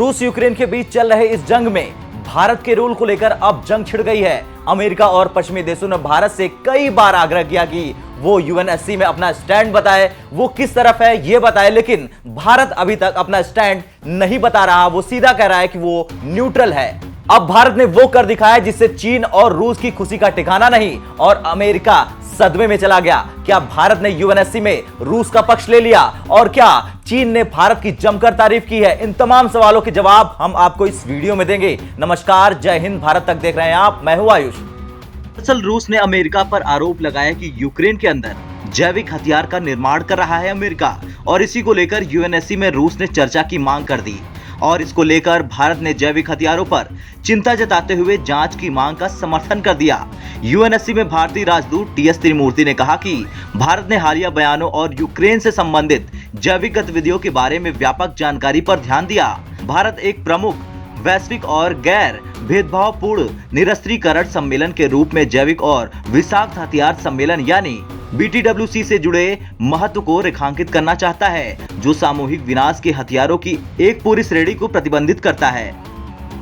रूस यूक्रेन के बीच चल रहे इस जंग में भारत के रोल को लेकर अब जंग छिड़ गई है। अमेरिका और पश्चिमी देशों ने भारत से कई बार आग्रह किया कि वो यूएनएससी में अपना स्टैंड बताए, वो किस तरफ है ये बताए, लेकिन भारत अभी तक अपना स्टैंड नहीं बता रहा। वो सीधा कह रहा है कि वो न्यूट्रल है। अब भारत ने वो कर दिखाया जिससे चीन और रूस की खुशी का ठिकाना नहीं और अमेरिका सदमे में चला गया। क्या भारत ने यूएनएससी में रूस का पक्ष ले लिया और क्या चीन ने भारत की जमकर तारीफ की है? इन तमाम सवालों के जवाब हम आपको इस वीडियो में देंगे। नमस्कार, जय हिंद, भारत तक देख रहे हैं आप, मैं हूं आयुष। दरअसल रूस ने अमेरिका पर आरोप लगाया कि यूक्रेन के अंदर जैविक हथियार का निर्माण कर रहा है अमेरिका, और इसी को लेकर यूएनएससी में रूस ने चर्चा की मांग कर दी। और इसको लेकर भारत ने जैविक हथियारों पर चिंता जताते हुए जांच की मांग का समर्थन कर दिया। यूएनएससी में भारतीय राजदूत टीएस त्रिमूर्ति ने कहा कि भारत ने हालिया बयानों और यूक्रेन से संबंधित जैविक गतिविधियों के बारे में व्यापक जानकारी पर ध्यान दिया। भारत एक प्रमुख वैश्विक और गैर भेदभावपूर्ण निरस्त्रीकरण सम्मेलन के रूप में जैविक और विषाक्त हथियार सम्मेलन यानी BTWC से जुड़े महत्व को रेखांकित करना चाहता है, जो सामूहिक विनाश के हथियारों की एक पूरी श्रेणी को प्रतिबंधित करता है।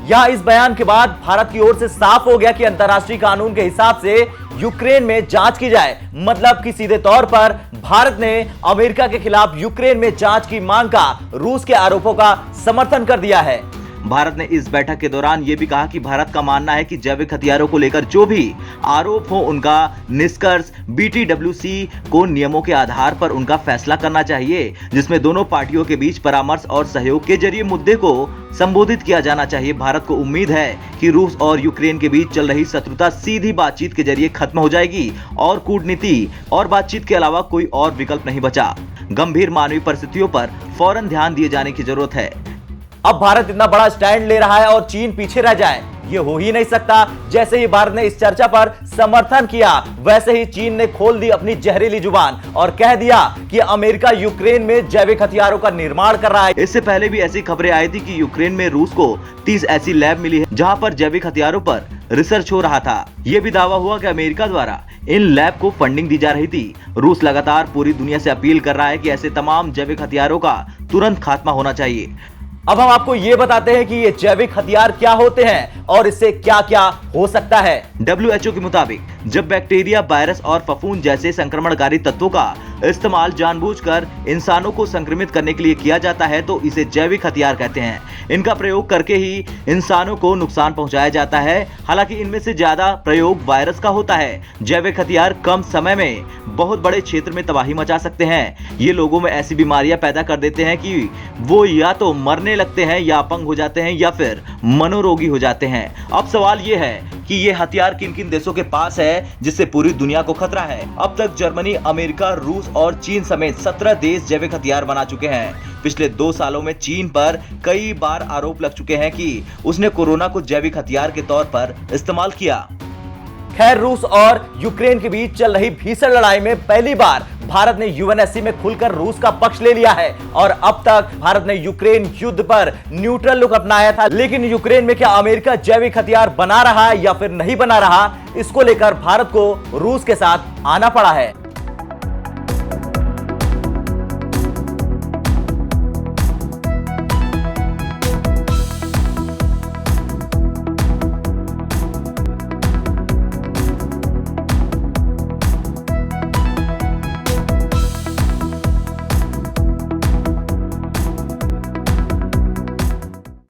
यह इस बयान के बाद भारत की ओर से साफ हो गया कि अंतर्राष्ट्रीय कानून के हिसाब से यूक्रेन में जांच की जाए। मतलब कि सीधे तौर पर भारत ने अमेरिका के खिलाफ यूक्रेन में जांच की मांग का रूस के आरोपों का समर्थन कर दिया है। भारत ने इस बैठक के दौरान यह भी कहा कि भारत का मानना है कि जैविक हथियारों को लेकर जो भी आरोप हो उनका निष्कर्ष BTWC को नियमों के आधार पर उनका फैसला करना चाहिए, जिसमें दोनों पार्टियों के बीच परामर्श और सहयोग के जरिए मुद्दे को संबोधित किया जाना चाहिए। भारत को उम्मीद है कि रूस और यूक्रेन के बीच चल रही शत्रुता सीधी बातचीत के जरिए खत्म हो जाएगी और कूटनीति और बातचीत के अलावा कोई और विकल्प नहीं बचा। गंभीर मानवीय परिस्थितियों पर फौरन ध्यान दिए जाने की जरूरत है। अब भारत इतना बड़ा स्टैंड ले रहा है और चीन पीछे रह जाए, ये हो ही नहीं सकता। जैसे ही भारत ने इस चर्चा पर समर्थन किया, वैसे ही चीन ने खोल दी अपनी जहरीली जुबान और कह दिया कि अमेरिका यूक्रेन में जैविक हथियारों का निर्माण कर रहा है। इससे पहले भी ऐसी खबरें आई थी कि यूक्रेन में रूस को 30 ऐसी लैब मिली है जहां पर जैविक हथियारों पर रिसर्च हो रहा था। ये भी दावा हुआ कि अमेरिका द्वारा इन लैब को फंडिंग दी जा रही थी। रूस लगातार पूरी दुनिया से अपील कर रहा है कि ऐसे तमाम जैविक हथियारों का तुरंत खात्मा होना चाहिए। अब हम आपको ये बताते हैं कि ये जैविक हथियार क्या होते हैं और इससे क्या क्या हो सकता है। WHO के मुताबिक जब बैक्टीरिया, वायरस और फफूंद जैसे संक्रमणकारी तत्वों का इस्तेमाल जानबूझकर इंसानों को संक्रमित करने के लिए किया जाता है तो इसे जैविक हथियार कहते हैं। इनका प्रयोग करके ही इंसानों को नुकसान पहुंचाया जाता है। हालांकि इनमें से ज्यादा प्रयोग वायरस का होता है। जैविक हथियार कम समय में बहुत बड़े क्षेत्र में तबाही मचा सकते हैं। ये लोगों में ऐसी बीमारियां पैदा कर देते हैं कि वो या तो मरने लगते हैं या अपंग हो जाते हैं या फिर मनोरोगी हो जाते हैं। अब सवाल ये है कि ये हथियार किन किन देशों के पास है जिससे पूरी दुनिया को खतरा है। अब तक जर्मनी, अमेरिका, रूस और चीन समेत 17 देश जैविक हथियार बना चुके हैं। पिछले 2 सालों में चीन पर कई बार आरोप लग चुके हैं कि उसने कोरोना को जैविक हथियार के तौर पर इस्तेमाल किया। खैर, रूस और यूक्रेन के बीच चल रही भीषण लड़ाई में पहली बार भारत ने यूएनएससी में खुलकर रूस का पक्ष ले लिया है और अब तक भारत ने यूक्रेन युद्ध पर न्यूट्रल लुक अपनाया था। लेकिन यूक्रेन में क्या अमेरिका जैविक हथियार बना रहा है या फिर नहीं बना रहा, इसको लेकर भारत को रूस के साथ आना पड़ा है।